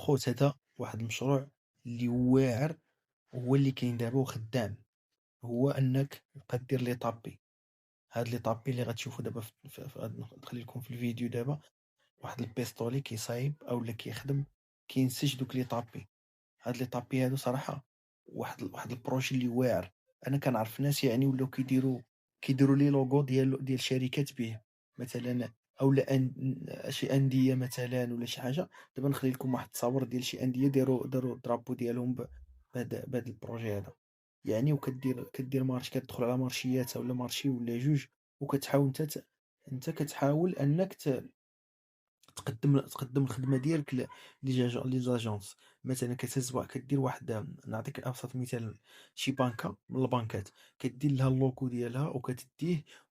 الخوت هذا واحد المشروع اللي واعر، وهو اللي كاين دابا وخدام. هو انك تبقى دير لي طابي. هاد لي طابي اللي غتشوفوا دابا غادي نخلي لكم في الفيديو دابا واحد البيستولي كيصايب اولا كيخدم كينسج دوك لي طابي. هاد لي طابي هادو صراحة واحد البروجي اللي واعر. انا كنعرف ناس يعني ولاو كيديروا لي لوغو ديال شركات به مثلا، اولا شي انديه مثلا ولا شي حاجه. دابا نخلي لكم واحد التصاور ديال شي انديه داروا الدرابو ديالهم بهذا البروجي هذا. يعني كدير مارش، كتدخل على مارشيات ولا مارشي ولا جوج، وكتحاول انت كتحاول انك تقدم الخدمة ديالك لي زاجونس. مثلا كدير واحد، نعطيك ابسط مثال، شي بانكا من البنكات كدير لها اللوغو ديالها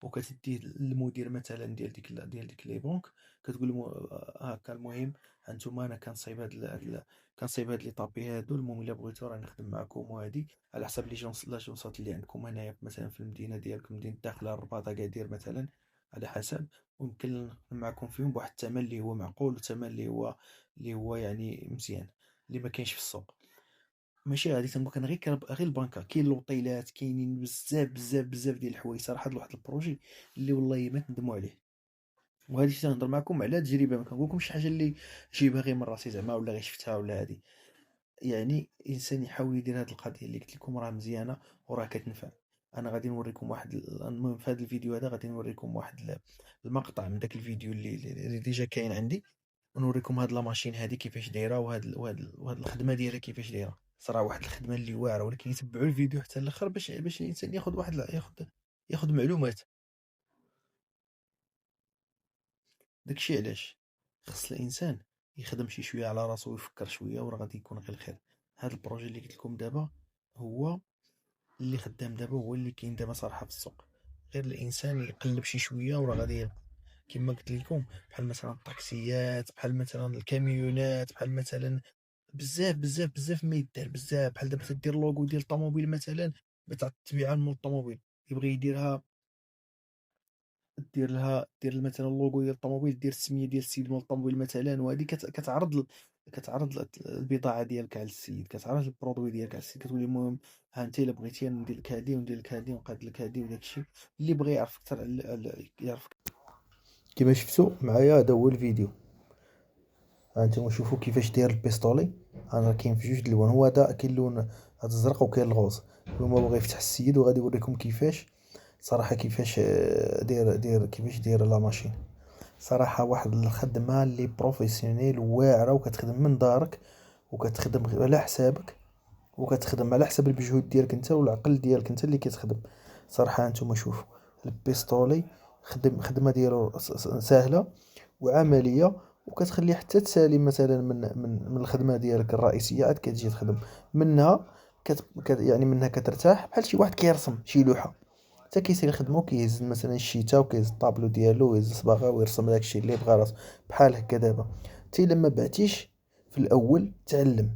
وكتديه للمدير مثلا ديال ديك لي بنك. كتقول له هاكا المهم هانتوما انا كنصايب هاد لي طابي هادو، المهم الا بغيتو راه نخدم معكم وهادي على حسب لاجونسات اللي عندكم هنايا مثلا في المدينه ديالكم، مدينه الداخله، الرباط، اكادير مثلا، على حسب. ويمكن نخدم معاكم فيهم بواحد الثمن اللي هو معقول، والثمن اللي هو يعني مزيان، اللي ما كاينش في السوق. ماشي غادي تنبقى غير البنكة، كاين لوطيلات، كاينين بزاف بزاف بزاف ديال الحوايج صراحة. واحد البروجي اللي والله ما تندموا عليه. وهادي تنهضر معكم على تجربة، ما كنقولكمش شي حاجة اللي جايبها غير من راسي زعما ولا غير شفتها ولا هادي. يعني الانسان يحاول يدير هاد القضيه اللي قلت لكم راه مزيانه وراه كتنفع. انا غادي نوريكم المهم في هذا الفيديو هذا غادي نوريكم واحد المقطع من داك الفيديو اللي ديجا كاين عندي، ونوريكم هاد لا ماشين هادي كيفاش دايره، وهاد الخدمه ديالها كيفاش دايره. صراحه واحد الخدمه اللي واعره، ولكن يتبعوا الفيديو حتى الاخر باش الانسان ياخذ معلومات. داكشي علاش خص الانسان يخدم شي شويه على راسو ويفكر شويه، وراه غادي يكون غير الخير. هاد البروجي اللي قلت لكم دابا هو اللي خدام دابا، هو اللي كاين دابا صراحة في السوق. غير الانسان يقلب شي شويه وراه غادي يلقى. كما قلت لكم بحال مثلا الطاكسيات، بحال مثلا الكاميونات، بحال مثلا بزاف بزاف بزاف ما يدار بزاف. بحال دابا تدير لوغو ديال الطوموبيل مثلا، بتاع التبيعه من الطوموبيل، يبغي يديرها، دير مثلا اللوغو ديال الطوموبيل، دير السميه ديال السيد مول الطوموبيل مثلا، وهذه كتعرض البضاعه ديالك على السيد، كتعرض البرودوي ديالك على السيد، كتقول له المهم ها انت الا بغيتي ندير لك هذه وندير لك هذه ونقاد لك هذه وداك الشيء. اللي بغى يعرف اكثر يعرف. كما شفتوا معايا هذا هو الفيديو. ها انتم شوفوا كيفاش داير البيستولي. انا كاين في جوج د الالوان، هو هذا كاين اللون هذا الزرق وكاين الغوز. هما بغا يفتح السيد وغادي يوريكم كيفاش صراحه كيفاش كيفاش داير لا ماشين. صراحة واحد الخدمة اللي بروفيسيونيل واعرة، وكتخدم من دارك، وكتخدم على حسابك، وكتخدم على حسب المجهود ديالك انت والعقل ديالك انت اللي كتخدم. صراحة انتم شوفوا البيستولي خدمة ديالو سهلة وعملية، وكتخلي حتى تسالي مثلا من الخدمة ديالك الرئيسية، عاد كتجي تخدم منها. يعني منها كترتاح بحال شي واحد كيرسم شي لوحة. حتى كيسير يخدمو، كيهز مثلا الشيتا وكيهز الطابلو ديالو ويهز الصباغه ويرسم داكشي اللي بغا راسو. بحال هكا دابا تي لما بعتيش في الاول تعلم،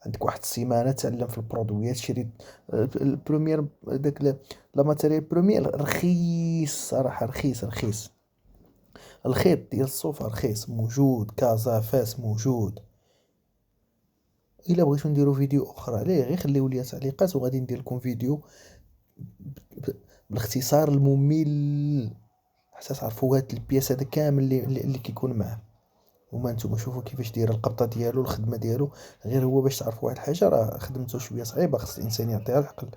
عندك واحد السيمانه تعلم في البرودويات، شري البروميير داك لا ماتيريال بروميير رخيص صراحه، رخيص رخيص. الخيط ديال الصوفا رخيص، موجود كازا فاس موجود. الا بغيتو نديرو فيديو اخر عليه غير خليو لي تعليقات وغادي ندير لكم فيديو بالاختصار الممل حتى تعرفوا هاد البياس هذا كامل اللي كيكون معاه. وما نتوما شوفوا كيفاش داير القبطه ديالو، الخدمه ديالو. غير هو باش تعرفوا واحد الحاجه، راه خدمته شويه صعيبه، خص الانسان يعطيها العقل،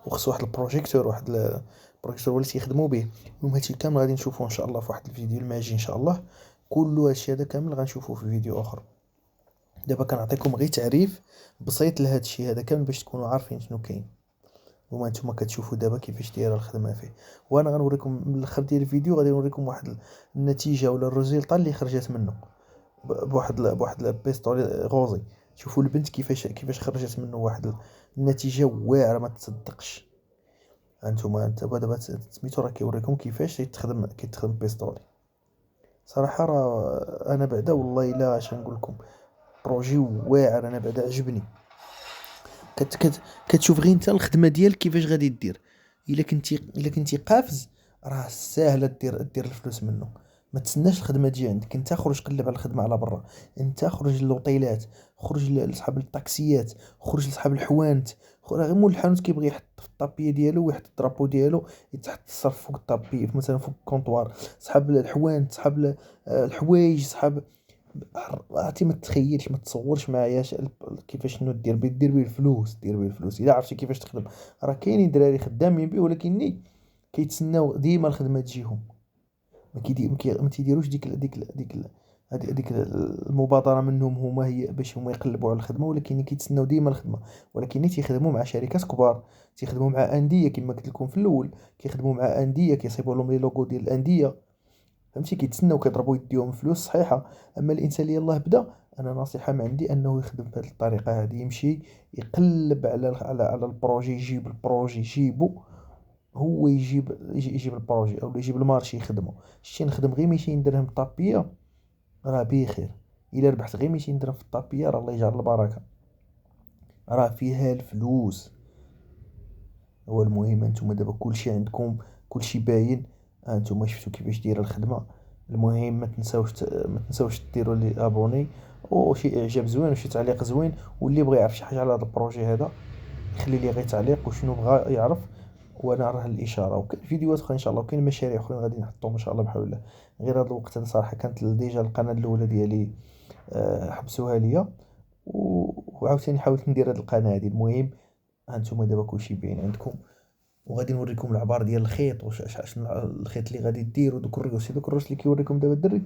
وخص واحد البروجيكتور، البروجيكتور هو اللي تيخدموا به. المهم هادشي كامل غادي نشوفوه ان شاء الله في واحد الفيديو الماجي ان شاء الله. كل هادشي هذا كامل غنشوفوه في فيديو اخر. دابا كنعطيكم غير تعريف بسيط لهادشي هذا كامل باش تكونوا عارفين شنو كاين. وما نتوما كتشوفوا دابا كيفاش دايره الخدمه فيه. وانا غنوريكم من الاخر ديال الفيديو، غادي نوريكم واحد النتيجه ولا الريزلطه اللي خرجت منه بواحد البيستولي غوزي. شوفوا البنت كيفاش خرجت منه واحد النتيجه واعره ما تصدقش. انتم دابا سميتو راه كيوريكم كيفاش كيتخدم بيستولي. صراحه راه انا بعدا والله الا اش نقول لكم، بروجي واعر، انا بعدا عجبني. كتشوف غير انت الخدمه ديالك كيفاش غادي دير. الا كنتي قافز راه ساهله دير الفلوس منه. ما تسناش الخدمه تجي عندك انت، خرج قلب على الخدمه على برا. انت خرج للوطيلات، خرج لصحاب الطاكسيات، خرج لصحاب الحوانت. غير مول الحانوت كيبغي يحط في الطابيه ديالو ويحط الدرابو ديالو، يتحط الصرف فوق الطابيه مثلا فوق الكونطوار. صحاب الحوانت، صحاب الحوايج، صحاب. عرفتي ما تتخيلش، ما تصورش معايا كيفاش شنو دير بيه الفلوس، دير بيه الفلوس الا عرفتي كيفاش تخدم. راه كاينين دراري خدامين به، ولكن كيتسناو ديما الخدمه تجيهم. ما تيديروش ديك المبادره منهم هما، هي باش هما يقلبوا على الخدمه، ولكن كيتسناو ديما الخدمه. ولكن تيخدموا مع شركات كبار، تيخدموا مع انديه كما قلت لكم في الاول، كيخدموا مع انديه كيصيبوا لهم لي لوغو ديال الانديه. فهمتي؟ كيتسناو كيضربوا يديهم فلوس صحيحه. اما الانسان اللي يلاه بدا، انا نصيحه من عندي انه يخدم بهذه الطريقه هذه، يمشي يقلب على البروجي، يجيب البروجي يجيبو، هو يجيب البروجي او يجيب المارشي يخدمه. شتي نخدم غير 200 درهم طابيه، راه بخير. الا ربحت غير 200 درهم في الطابيه، راه الله يجعل البركه، راه فيها الفلوس. هو المهم انتم دابا كلشي عندكم، كلشي باين. ها انتم شفتوا كيفاش دايره الخدمه. المهم ما تنساوش ديروا لي ابوني، وشي اعجاب زوين وشي تعليق زوين. واللي بغى يعرف شي حاجه على هذا البروجي هذا، يخلي لي غير تعليق وشنو بغى يعرف، وانا راه الاشاره. وكاين فيديوهات اخرى ان شاء الله، وكاين مشاريع اخرين غادي نحطهم ان شاء الله بحول الله. غير هذا الوقت هذا صراحه كانت ديجا القناه الاولى ديالي حبسوها ليا، وعاوتاني حاولت ندير هذه القناه هذه. المهم هانتوما دابا كلشي باين عندكم، وغادي نوريكم العبار ديال الخيط، شنو الخيط اللي غادي دير، ودوك الريوس. دوك الريوس اللي كيوريكم دابا الدري،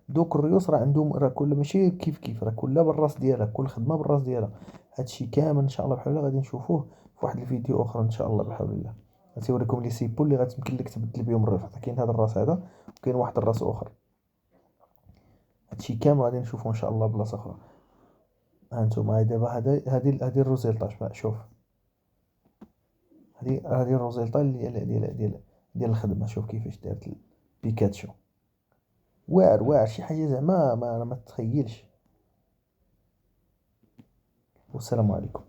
دوك الريوس راه عندهم، راه كل ماشي كيف كيف، راه كلها بالراس ديالها، كل خدمه بالراس ديالها. هادشي كامل ان شاء الله بحول الله غادي نشوفوه في واحد الفيديو اخر ان شاء الله بحول الله. غادي نوريكم لي سيبو اللي غتمكن لك تبدل بهم الرفع. كاين هذا الراس هذا، وكاين واحد الراس اخر. هادشي كامل غادي نشوفو ان شاء الله بلاصه اخرى. ها انتم هاي دابا هادي الروزيلطا. شوف، هادي الروزيلطا ديال الخدمه. شوف كيفاش دارت بيكاتشو. واعر شي حاجه زعما ما تتخيلش. والسلام عليكم.